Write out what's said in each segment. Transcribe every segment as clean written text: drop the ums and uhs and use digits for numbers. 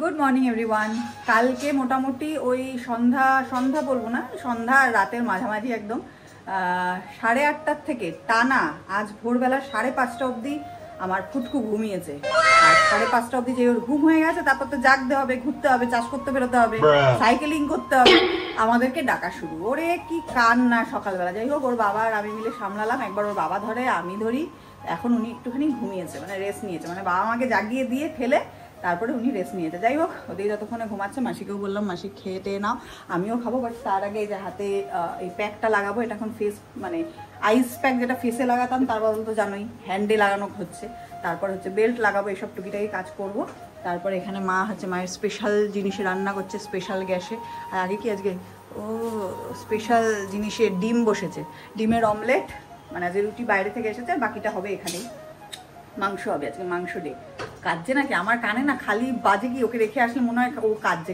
Good morning everyone. কালকে মোটামুটি ওই সন্ধ্যা বলবো না, সন্ধ্যা আর রাতের মাঝামাঝি একদম 8:30টার থেকে টানা আজ ভোরবেলা 5:30টা অবধি আমার ফুটকু ঘুমিয়েছে। আর 5:30টা অবধি যে ওর ঘুম হয়ে গেছে, তারপর তো জাগতে হবে, ঘুরতে হবে, চাষ করতে বেরোতে হবে, সাইকেলিং করতে হবে, আমাদেরকে ডাকা শুরু। ওরে কি কান্না সকালবেলা। যাই হোক, ওর বাবা আর আমি মিলে সামলালাম। একবার ওর বাবা ধরে, আমি ধরি। এখন উনি একটুখানি ঘুমিয়েছে, মানে রেস্ট নিয়েছে, মানে বাবা মাকে জাগিয়ে দিয়ে ফেলে তারপরে উনি রেস্ট নিয়েছে। যাই হোক, ওদিকে যতক্ষণে ঘুমাচ্ছে মাসিকেও বললাম মাসি খেয়ে টেয়ে নাও, আমিও খাবো। বাট তার আগে এই যে হাতে এই প্যাকটা লাগাবো, এটা এখন ফেস মানে আইস প্যাক, যেটা ফেসে লাগাতাম তার বদল তো জানোই হ্যান্ডে লাগানো হচ্ছে। তারপর হচ্ছে বেল্ট লাগাবো, এসব টুকিটাকি কাজ করব। তারপরে এখানে মা হচ্ছে মায়ের স্পেশাল জিনিসে রান্না করছে, স্পেশাল গ্যাসে। আর আগে কি আজকে স্পেশাল জিনিসে ডিম বসেছে, ডিমের অমলেট, মানে আজকে রুটি বাইরে থেকে এসেছে, আর বাকিটা হবে এখানেই। মাংস হবে আজকে, মাংস ডে। কাজে নাকি আমার কানে না খালি বাজে, কি ওকে রেখে আসলে মনে হয় ও কাজে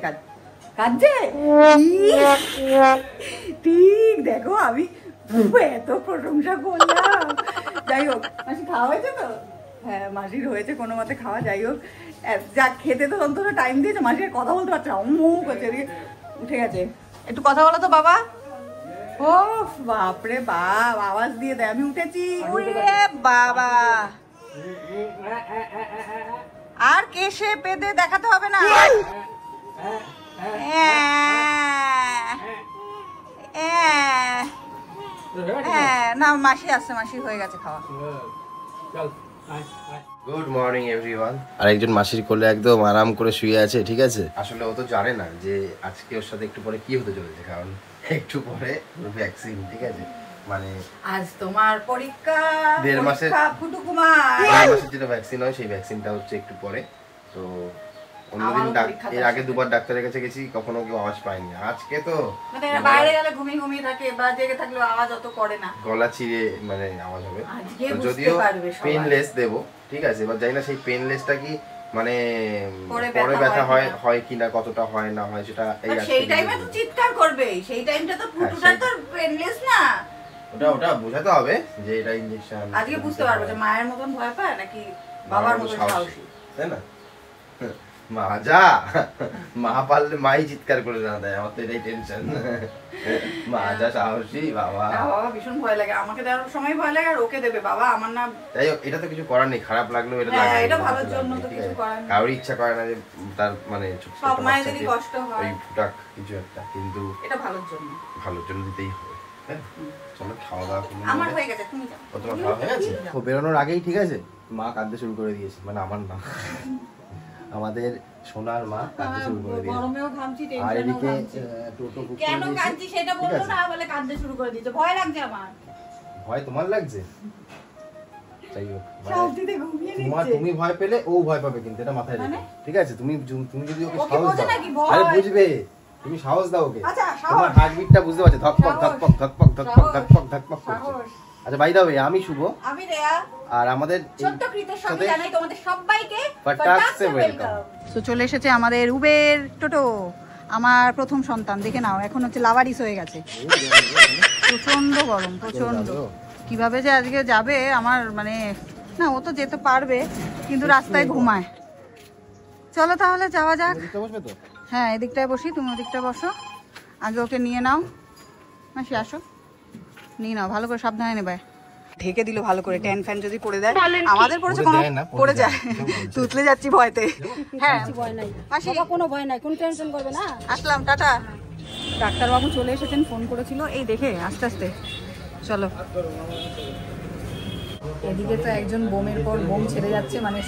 ঠিক। দেখো আমি এত প্রশংসা করলাম। যাই হোক, মাসি খাওয়া হয়েছে তো? হ্যাঁ, মাসির হয়েছে কোনো মতে খাওয়া। যাই হোক, যা খেতে তো অন্তত টাইম দিয়েছে। মাসির কথা বলতে পারছে না, অম্মু করছে। উঠে গেছে, একটু কথা বলো তো বাবা। ও বাপরে বাপ, আওয়াজ দিয়ে দেয় আমি উঠেছি। বাবা আর কেশে পেদে দেখাতে হবে না। না, মাসি আসছে, মাসি হয়ে গেছে খাওয়া। Good morning everyone. আর একজন মাসির কোলে একদম আরাম করে শুয়ে আছে, ঠিক আছে। আসলে ও তো জানে না যে আজকে ওর সাথে একটু পরে কি হতে চলেছে, কারণ একটু পরে ভ্যাকসিন, ঠিক আছে। মানে আজ তোমার পরীক্ষা, 1.5 মাসের ফুটুকুমার 1.5 মাসের যেটা ভ্যাকসিন হয়, সেই ভ্যাকসিনটা হচ্ছে একটু পরে। তো অন্যদিন এর আগে 2বার ডাক্তারের কাছে গেছি, কখনো কেউ আওয়াজ পাইনি। আজকে তো মানে বাইরে গেলে ঘুমিয়ে থাকে বা জেগে থাকলে আওয়াজ অত করে না, গলা চিরে মানে আওয়াজ হবে। যদিও পেনলেস দেবো, ঠিক আছে। এবার জানি না সেই পেনলেসটা কি মানে পরে ব্যথা হয় কিনা, কতটা হয় না হয় সেটা সেই টাইমে তো চিৎকার করবে। সেই টাইমটা তো ফুটুটা তো পেনলেস না, ওটা বোঝাতে হবে যে এটা ইনজেকশন। আজকে বুঝতে পারবো যে মায়ের মতন ভয় পায় নাকি বাবার মতন সাহসী, তাই না? মা পারলে মাই চিৎকার করে না দেয়, আমার তো এটাই টেনশন। মা যা সাহসী, বাবা ভীষণ ভয় লাগে। আমাকে দেওয়ার সময় ভয় লাগে, আর ওকে দেবে বাবা আমার না। তাই এটা তো কিছু করার নেই, খারাপ লাগলেও এটা লাগে, এটা ভালোর জন্য তো কিছু করার নেই। কারোর ইচ্ছা করে না যে তার মানে সব মায়েদেরই কষ্ট হয় ওই ফুটাক কিছু একটা, কিন্তু এটা ভালোর জন্য দিতেই হবে। চলো খাওয়া দাওয়া করুন। আমার হয়ে গেছে, তুমি যাও। তোমার খাওয়া হয়ে গেছে? ও বেরোনোর আগেই, ঠিক আছে, মা কাঁদতে শুরু করে দিয়েছে। মানে আমার না, আমাদের সোনার মা কাঁদতে শুরু করে দিয়েছে। গরমেও ঘামছি, আর এদিকে টোটো বুক কেন কাঁদছি সেটা বললো না, বলে কাঁদতে শুরু করে দিয়েছে। ভয় লাগছে আমার। ভয় তোমার লাগছে? যাই হোক, তুমি ভয় পেলে ও ভয় পাবে, কিন্তু এটা মাথায় রেখো, ঠিক আছে। তুমি যদি ওকে সাহস দাও, আরে বুঝবে, তুমি সাহস দাও ওকে। তোমার হার্টবিটটা বুঝতে পারছে, ধকপক ধকপক ধকপক ধকপক ধকপক ধকপক করছে। আচ্ছা বাই দা ওয়ে, আমি শুভ, আমি রেয়া, আর আমাদের ছোট্ট কৃতের সাথে জানাই তোমাদের সবাইকে ফাটাকসে ওয়েলকাম। তো চলে এসেছে আমাদের উবের টোটো, আমার প্রথম সন্তান। দেখে নাও, এখন হচ্ছে লাভারিস হয়ে গেছে। প্রচন্ড গরম, প্রচন্ড। কিভাবে যে আজকে যাবে আমার মানে, না ও তো যেতে পারবে কিন্তু রাস্তায় ঘুমায়। চলো তাহলে যাওয়া যাক। হ্যাঁ, এদিকটায় বসি, তুমি ওদিকটায় বসো। আগে ওকে নিয়ে নাও, মাসি আসো, নিয়ে নাও, ভালো করে সাবধানে নেবে। ঢেকে দিল ভালো করে, ট্যান ফ্যান যদি পড়ে দেয়। আমাদের পড়েছে, কোনো পড়ে যায়, তুতলে যাচ্ছি ভয়তে। হ্যাঁ মাসি, কোনো ভয় নাই, কোনো টেনশন করবে না। আসলাম, টাটা। ডাক্তারবাবু চলে এসেছেন, ফোন করেছিল, এই দেখে আস্তে আস্তে চলো। এদিকে তো একজন বোমের পর বোম ছেড়ে যাচ্ছে, মানে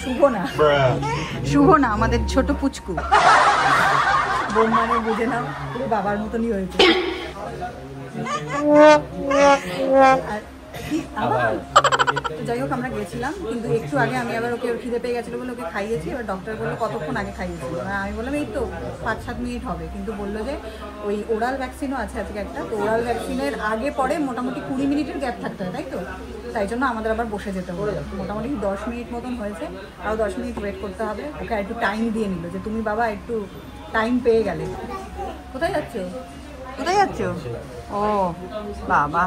শুভ না আমাদের ছোট পুচকু। বোম মানে বুঝে নাও, পুরো বাবার মতনই হয়েছে। যাই হোক, আমরা গেছিলাম, কিন্তু একটু আগে আমি আবার ওকে খিদে পেয়ে গেছিলো বলে ওকে খাইয়েছি। এবার ডক্টর বললো কতক্ষণ আগে খাইয়েছিল, আমি বললাম এই তো 5-7 মিনিট হবে। কিন্তু বললো যে ওই ওরাল ভ্যাকসিনও আছে আজকে একটা, তো ওরাল ভ্যাকসিনের আগে পরে মোটামুটি 20 মিনিটের গ্যাপ থাকতে হয়, তাই তো? তাই জন্য আমাদের আবার বসে যেতে হবে। মোটামুটি 10 মিনিট মতন হয়েছে, আরও 10 মিনিট ওয়েট করতে হবে। ওকে একটু টাইম দিয়ে নিল যে তুমি বাবা একটু টাইম পেয়ে গেলে। কোথায় যাচ্ছ? ও বাবা,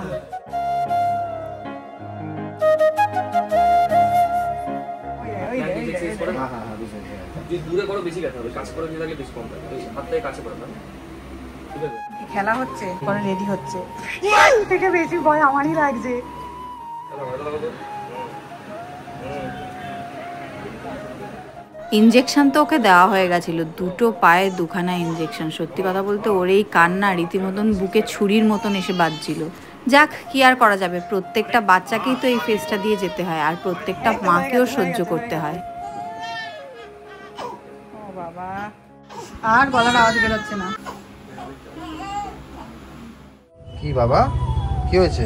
যদি দূরে করো বেশি ব্যথা হবে, কাছে করে দিয়ে থাকলে বেশি কম থাকে। হাত থেকে কাছে করে না, ঠিক আছে? খেলা হচ্ছে, পরে রেডি হচ্ছে, থেকে বেশি ভয় আমারই লাগছে। ইঞ্জেকশন তো ওকে দেওয়া হয়ে গেছিলো, দুটো পায়ে দুখানা ইঞ্জেকশন। সত্যি কথা বলতে ওর এই কান্না রীতিমতন বুকে ছুরির মতন এসে বাজছিল। যাক, কি আর করা যাবে, প্রত্যেকটা বাচ্চাকেই তো এই ফেসটা দিয়ে যেতে হয়, আর প্রত্যেকটা মাকেও সহ্য করতে হয়। ও বাবা, আর গলার আওয়াজ বেরোচ্ছে না। কি বাবা, কি হয়েছে?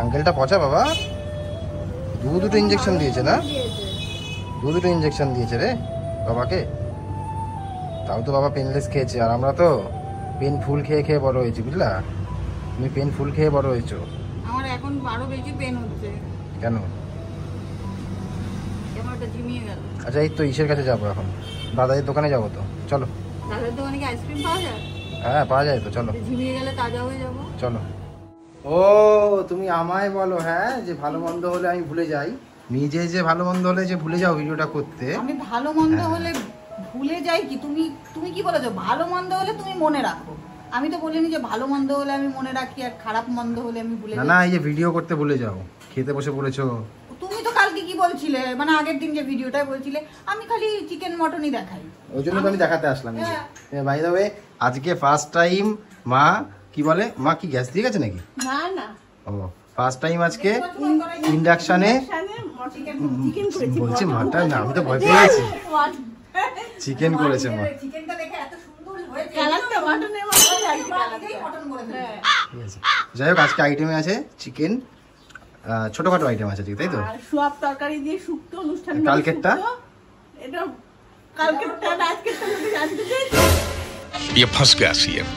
আঙ্কেলটা পচা বাবা, দুটো ইঞ্জেকশন দিয়েছে না? দুটো ইঞ্জেকশন দিয়েছে রে বাবাকে। তাও তো বাবা পেনলেস খেয়েছে, আর আমরা তো পেন ফুল খেয়ে খেয়ে বড় হয়েছি, বুঝলা? তুমি পেন ফুল খেয়ে বড় হয়েছো। আমার এখন আরো বেশি পেন হচ্ছে। কেন? ক্যামেরাটা ঝিমিয়ে গেল। আচ্ছা, এই তো ইসের কাছে যাবো এখন, দাদাদের দোকানে যাবো তো, চলো। দাদার দোকানে কি আইসক্রিম পাওয়া যায়? হ্যাঁ, পাওয়া যায় তো, চলো। ঝিমিয়ে গেলে তাজা হয়ে যাবো, চলো। ও তুমি আমায় বলো হ্যাঁ, যে ভালো মন্দ হলে আমি ভুলে যাই। নিজে যে ভালো মন্দ হলে যে ভুলে যাও ভিডিওটা করতে। আমি ভালো মন্দ হলে ভুলে যাই কি? তুমি কি বলেছো? ভালো মন্দ হলে তুমি মনে রাখো। আমি তো বলিনি যে ভালো মন্দ হলে আমি মনে রাখি আর খারাপ মন্দ হলে আমি ভুলে যাই। না, এই যে ভিডিও করতে ভুলে যাও, খেতে বসে বলেছো। তুমি তো কালকে কি বলছিলে, মানে আগের দিন যে ভিডিওটা বলছিলে আমি খালি চিকেন মটনই দেখাই, ওই জন্য তো আমি দেখাতে আসলাম। বাই দ্য ওয়ে, আজকে ফার্স্ট টাইম মা কি বলে, মা কি গ্যাস দিয়ে গেছে নাকি? না না, ও ফার্স্ট টাইম আজকে ইন্ডাকশনে বলছি মাটন না, আমি তো ভয় পেয়ে গেছি। চিকেন করেছে মা। চিকেনটা দেখে এত সুন্দর হয়েছে, কালারটা মটনের মতো লাগছে, কালারটাই মটন বলে ফেলেছে। যাই হোক, আজকে আইটেমে আছে চিকেন, ছোটখাটো আইটেম আছে, তাই তো? আর সোয়াব তরকারি দিয়ে শুক্তো অনুষ্ঠান। কালকেরটা এটা কালকেরটা আজকেরটা যদি জানতে চাইছো। ये फंस गया सीएम।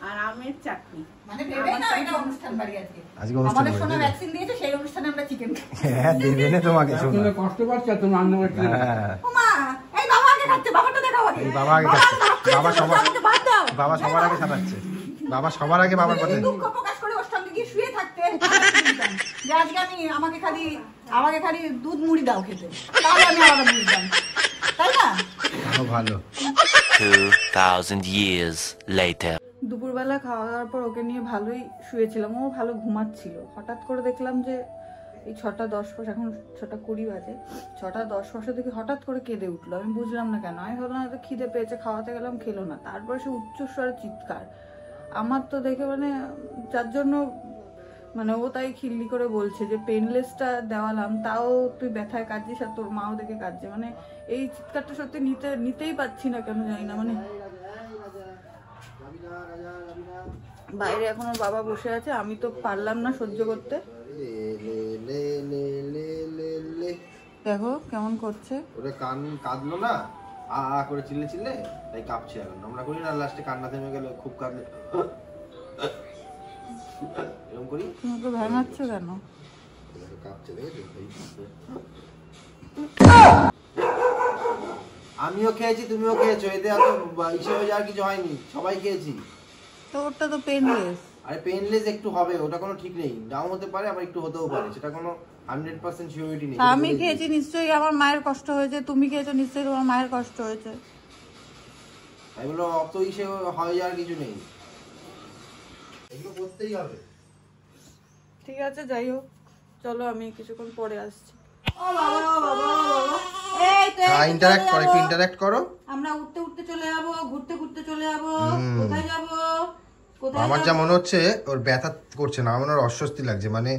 আর আমের চাটনি, মানে ভেবে না এটা অনুষ্ঠান বাড়ি আজকে। আজকে অনুষ্ঠান আমাদের সোনা বাড়ি। ভ্যাকসিন দিয়েছে, সেই অনুষ্ঠানে আমরা চিকেন খাই। হ্যাঁ, দেবে না তোমাকে শোনা। কষ্ট পাচ্ছে তুমি রান্না করতে। হ্যাঁ, ওমা, এই বাবা আগে খাচ্ছে, বাবাটা দেখাও আগে। এই বাবা আগে খাচ্ছে, বাবা সবার আগে সাজাচ্ছে, বাবা সবার আগে বাবার কথা। দুঃখ প্রকাশ করে ওর সঙ্গে গিয়ে শুয়ে থাকতে, যে আজকে আমাকে খালি দুধ মুড়ি দাও খেতে, তাহলে আমি আলাদা মুড়ি দাম, তাই না? ভালো। 2000 years later. দুপুরবেলা খাওয়া দাওয়ার পর ওকে নিয়ে ভালোই শুয়েছিলাম, ও ভালো ঘুমাচ্ছিল। হঠাৎ করে দেখলাম যে এই 6:10, এখন 6:20 বাজে, 6:10 থেকে হঠাৎ করে কেঁদে উঠলো। আমি বুঝলাম না কেন। আমি ভাবলাম হয়তো খিদে পেয়েছে, খাওয়াতে গেলাম, খেলো না। তারপরে সে উচ্চস্বরে চিৎকার। আমার তো দেখে মানে যার জন্য মানে ও তাই খিল্লি করে বলছে যে পেনলেসটা দেওয়ালাম, তাও তুই ব্যথায় কাঁদছিস, আর তোর মাও দেখে কাঁদছে। মানে এই চিৎকারটা সত্যি নিতেই পাচ্ছি না, কেন জানি না। মানে বাইরে এখন ওর বাবা বসে আছে, আমি তো পারলাম না সহ্য করতে। দেখো কেমন করছে, ওরে কাঁদলো না, আ করে চিল্লে তাই কাঁপছে। এখন আমরা করি না, লাস্টে কান্না থেমে গেলে খুব কাঁদলে এরকম করি। তুমি ওকে ভেঙাচ্ছ কেন? কাঁপছে, আমিও খেয়েছি, তুমিও খেয়েছো, এতে এত ইসে হয়ে যাওয়ার কিছু হয়নি, সবাই খেয়েছি। তো ওটা তো পেনলেস। আরে পেনলেস একটু হবে, ওটা কোনো ঠিক নেই, ডাউন হতে পারে আবার একটু হতেও পারে, সেটা কোনো 100% সিওরিটি নেই। আমি খেয়েছি, নিশ্চয়ই আমার মায়ের কষ্ট হয়েছে। তুমি খেয়েছো, নিশ্চয়ই তোমার মায়ের কষ্ট হয়েছে। আমি বললো অত ইসে হয়ে যাওয়ার কিছু নেই, এগুলো করতেই হবে। ঠিক আছে, যাই হোক, চলো আমি কিছুক্ষণ পরে আসছি। ইন্টারঅ্যাক্ট করো, একটু ইন্টারঅ্যাক্ট করো। আমরা উঠতে উঠতে চলে যাবো, ঘুরতে ঘুরতে চলে যাবো। কোথায় যাবো? আমার যা মনে হচ্ছে ওর ব্যথা করছে না, আমার ওর অস্বস্তি লাগছে। মানে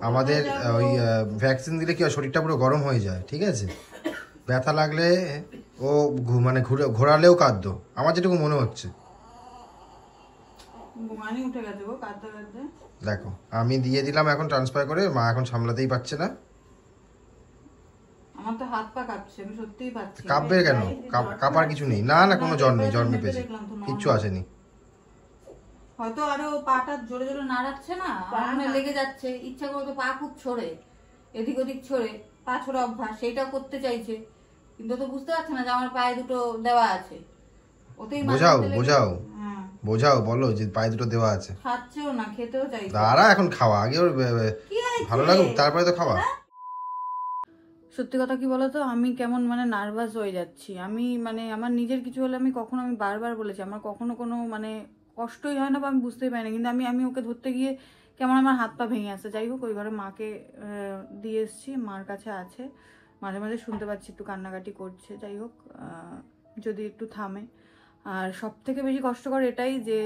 আমাদের ওই ভ্যাকসিন দিলে কি হয়, শরীরটা পুরো গরম হয়ে যায়, ঠিক আছে? ব্যথা লাগলে ও মানে ঘোরালেও কাঁদতো, আমার যেটুকু মনে হচ্ছে। ঘুমানি উঠে গেছে গো, কাঁদতে কাঁদতে। দেখো আমি দিয়ে দিলাম এখন ট্রান্সফার করে, মা এখন সামলাতেই পারছে না। আমার তো হাত পা কাঁপছে, আমি সত্যিই পাচ্ছি। কাঁপবে কেন? কাঁপার কিছু নেই। না না, কোনো জ্বর নেই, জ্বর মেপেছে, কিচ্ছু আসেনি। হয়তো আরো পাটা জোরে জোরে নাড়াচ্ছে না, আমার লেগে যাচ্ছে। ইচ্ছা করে তো পা খুব ছড়ে, এদিক ওদিক ছড়ে, পা ছড়া অভ্যাস, সেইটাও করতে চাইছে, কিন্তু তো বুঝতে পারছে না যে আমার পায়ে দুটো দেওয়া আছে। ওতেই বোঝাও, বলো যে পায়ে দুটো দেওয়া আছে। খাচ্ছেও না, খেতেও চাইছে। দাঁড়া, এখন খাওয়া আগে, ওর ভালো লাগুক তারপরে তো খাওয়া। সত্যি কথা কি বলতো, আমি কেমন মানে নার্ভাস হয়ে যাচ্ছি। আমি মানে আমার নিজের কিছু হলে আমি বারবার বলেছি, আমার কখনো কোনো মানে কষ্টই হয় না বা আমি বুঝতেই পারি না, কিন্তু আমি ওকে ধরতে গিয়ে কেমন আমার হাত পা ভেঙে আসছে। যাই হোক, ওই ঘরে মাকে দিয়ে এসেছি, মার কাছে আছে, মাঝে মাঝে শুনতে পাচ্ছি একটু কান্নাকাটি করছে। যাই হোক, যদি একটু থামে। আর সব থেকে বেশি কষ্টকর এটাই যে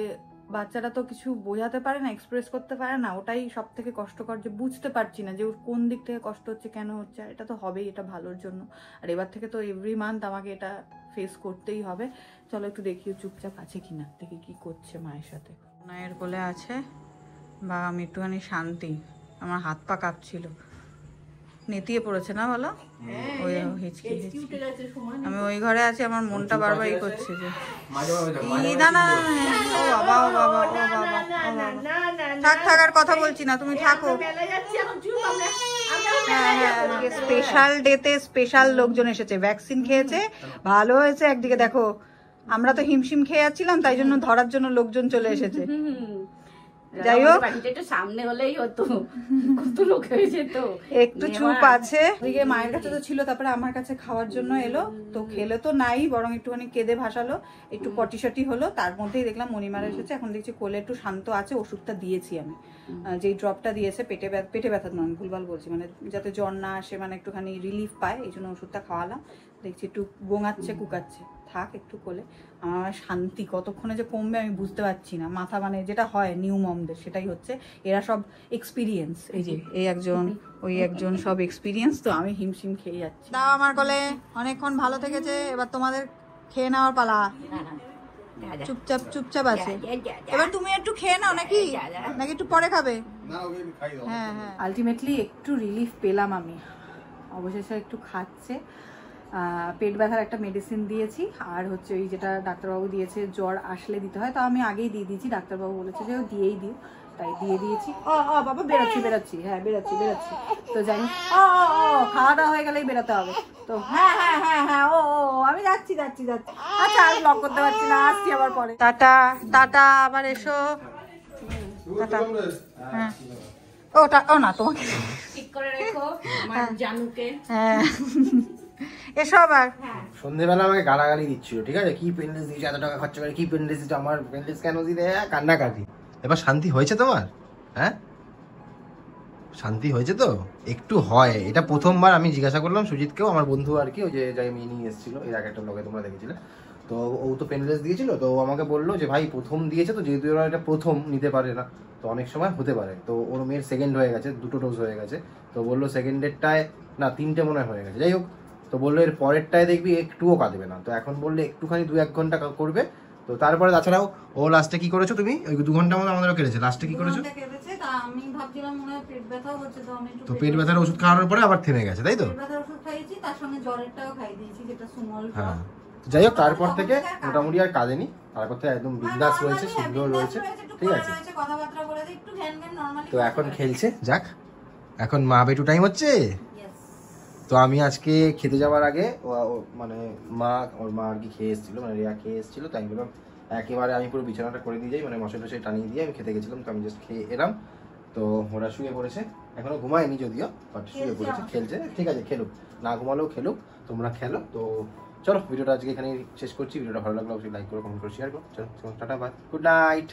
বাচ্চারা তো কিছু বোঝাতে পারে না, এক্সপ্রেস করতে পারে না, ওটাই সব থেকে কষ্টকর, যে বুঝতে পারছি না যে ওর কোন দিক থেকে কষ্ট হচ্ছে, কেন হচ্ছে। আর এটা তো হবেই, এটা ভালোর জন্য। আর এবার থেকে তো এভরি মান্থ আমাকে এটা ফেস করতেই হবে। চলো একটু দেখি চুপচাপ আছে কিনা, দেখি কি করছে মায়ের সাথে। মায়ের কোলে আছে বা আমি একটুখানি শান্তি, আমার হাত পা কাঁপছিল, নেতিয়ে পড়েছে না বলো, ওই হিচকি হিচকি। আমি ওই ঘরে আছি, আমার মনটা বারবার করছে যে না না, ও বাবা ও বাবা ও বাবা, থাক থাক, আর কথা বলছি না, তুমি থাকো। স্পেশাল ডেতে স্পেশাল লোকজন এসেছে, ভ্যাকসিন খেয়েছে, ভালো হয়েছে। একদিকে দেখো আমরা তো হিমশিম খেয়ে যাচ্ছিলাম, তাই জন্য ধরার জন্য লোকজন চলে এসেছে। যাই হোক, সামনে হলেই হতো, কত লোক হয়ে যেত। একটু চুপ আছে। ওইদিকে মায়ের কাছে তো ছিল, তারপরে আমার কাছে খাওয়ার জন্য এলো, তো খেলে তো নাই, বরং একটুখানি কেঁদে ভাসালো, একটু পটিশটি হলো। তার মধ্যেই দেখলাম মণিমারা এসেছে, এখন দেখছি কোলে একটু শান্ত আছে। ওষুধটা দিয়েছি আমি, যেই ড্রপটা দিয়েছে, পেটে ব্যথা নয়, ভুলভাল বলছি, মানে যাতে জ্বর না আসে, মানে একটুখানি রিলিফ পায়, এই জন্য ওষুধটা খাওয়ালাম। দেখছি একটু গোঙাচ্ছে কুকাচ্ছে, থাক একটু কোলে। আমার শান্তি, কতক্ষণে যে কমবে আমি বুঝতে পারছি না। মাথা মানে যেটা হয় নিউ মমদের, সেটাই হচ্ছে। এরা সব এক্সপিরিয়েন্স, এই যে এই একজন ওই একজন, সব এক্সপিরিয়েন্স। তো আমি হিমশিম খেয়ে যাচ্ছি। দাও আমার কোলে, অনেকক্ষণ ভালো থেকেছে, এবার তোমাদের খেয়ে নেওয়ার পালা। চুপচাপ চুপচাপ আছে, এবার তুমি একটু খেয়ে নাও, নাকি নাকি একটু পরে খাবে? হ্যাঁ হ্যাঁ, আলটিমেটলি একটু রিলিফ পেলাম আমি, অবশেষে একটু খাচ্ছে। পেট ব্যথার একটা মেডিসিন দিয়েছি, আর হচ্ছে ওই যেটা ডাক্তারবাবু দিয়েছে জ্বর আসলে দিতে হয়, তো আমি আগেই দিয়ে দিয়েছি, ডাক্তারবাবু বলেছে যে ও দিয়েই দিও, তাই দিয়ে দিয়েছি। বাবা বেরোচ্ছি, হ্যাঁ বেরোচ্ছি। তো যাই হোক, খাওয়া দাওয়া হয়ে গেলেই বেরোতে হবে তো। হ্যাঁ হ্যাঁ হ্যাঁ হ্যাঁ, আমি যাচ্ছি। আচ্ছা, আর ব্লগ করতে পারছি না, আসছি আবার পরে। টাটা টাটা, আবার এসো, টাটা। হ্যাঁ, ও না, তোমাকে ঠিক করে রেখো আমার জানুকে। হ্যাঁ, এসো আবার। সন্ধ্যেবেলা আমাকে গালাগালি দিচ্ছিল, ঠিক আছে, কি পেনলেস দিয়েছে, এত টাকা খরচা করে কি পেনলেস দিচ্ছে, আমার পেনলেস কেন দিতে, কান্নাকাটি। এবার শান্তি হয়েছে তোমার? হ্যাঁ, শান্তি হয়েছে তো? একটু হয়, এটা প্রথমবার আমি জিজ্ঞাসা করলাম সুজিতকেও, আমার বন্ধু আর কি, ওই যে যাই মেয়ে নিয়ে এসেছিল, এর আগে একটা ব্লগে তোমরা দেখেছিলে, তো ও তো পেনলেস দিয়েছিল, তো ও আমাকে বললো যে ভাই প্রথম দিয়েছে তো, যেহেতু ওরা এটা প্রথম নিতে পারে না, তো অনেক সময় হতে পারে, তো ওর মেয়ের সেকেন্ড হয়ে গেছে, 2টো ডোজ হয়ে গেছে, তো বললো সেকেন্ডেরটায় না 3টে মনে হয়ে গেছে। যাই হোক, তো বললো এর পরেরটায় দেখবি একটুও কাঁদবে না, তো এখন বললে একটুখানি 2-1 ঘন্টা করবে, তো তারপরে তাছাড়াও ও লাস্টে কি করেছো তুমি, ওই 2 ঘন্টার মতো আমাদেরও কেটেছে, লাস্টে কি করেছো? আমি ভাবছিলাম মনে হয় পেট ব্যথা হচ্ছে, তো আমি তো পেট ব্যথার ওষুধ খাওয়ানোর পরে আবার থেমে গেছে, তাই তো? পেট ব্যথার ওষুধ খাইয়েছি, তার সঙ্গে জ্বরেরটাও খাই দিয়েছি, যেটা সুমল। হ্যাঁ, যাই হোক, তারপর থেকে মোটামুটি আর কাঁদেনি, তারপর থেকে একদম বিন্দাস রয়েছে, শুদ্ধ রয়েছে, ঠিক আছে। কথাবার্তা বলে একটু ঘ্যান নরমালি। তো এখন খেলছে, যাক, এখন মা বেটু টাইম হচ্ছে। তো আমি আজকে খেতে যাওয়ার আগে মানে ওর মা আর কি খেয়ে এসেছিলো, মানে রিয়া খেয়ে এসেছিলো, তাই আমি বললাম একেবারে আমি পুরো বিছানাটা করে দিয়ে যাই, মানে মশাই টশাই টানিয়ে দিয়ে আমি খেতে গেছিলাম, তো আমি জাস্ট খেয়ে এলাম। তো ওরা শুয়ে পড়েছে, এখনো ঘুমায়নি যদিও, বাট শুয়ে পড়েছে, খেলছে, ঠিক আছে, খেলুক, না ঘুমালেও খেলুক, তোমরা খেলো। তো চলো, ভিডিওটা আজকে এখানে শেষ করছি। ভিডিওটা ভালো লাগলে অবশ্যই লাইক করো, কমেন্ট করো, শেয়ার করো। চলো টাটা, বাই, গুড নাইট।